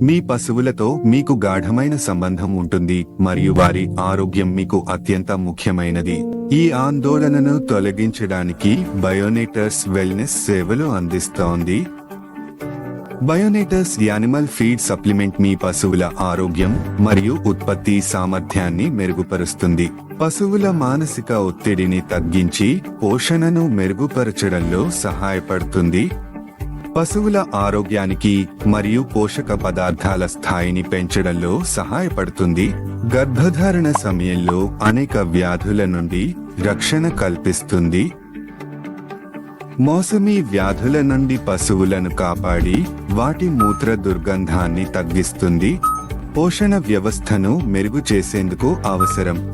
మీ పశువులతో మీకు గాఢమైన సంబంధం ఉంటుంది మరియు వారి ఆరోగ్యం మీకు అత్యంత ముఖ్యమైనది. ఈ ఆందోళనను తొలగించడానికి బయోనేటర్స్ వెల్నెస్ సేవలు అందిస్తోంది. బయోనేటర్స్ యానిమల్ ఫీడ్ సప్లిమెంట్ మీ పశువుల ఆరోగ్యం మరియు ఉత్పత్తి సామర్థ్యాన్ని మెరుగుపరుస్తుంది. పశువుల మానసిక ఒత్తిడిని తగ్గించి పోషణను మెరుగుపరచడంలో సహాయపడుతుంది. పశువుల ఆరోగ్యానికి మరియు పోషక పదార్థాల స్థాయిని పెంచడంలో సహాయపడుతుంది. గర్భధారణ సమయంలో అనేక వ్యాధుల నుండి రక్షణ కల్పిస్తుంది. మోసమీ వ్యాధుల నుండి పశువులను కాపాడి వాటి మూత్ర దుర్గంధాన్ని తగ్గిస్తుంది. పోషణ వ్యవస్థను మెరుగు చేసేందుకు అవసరం.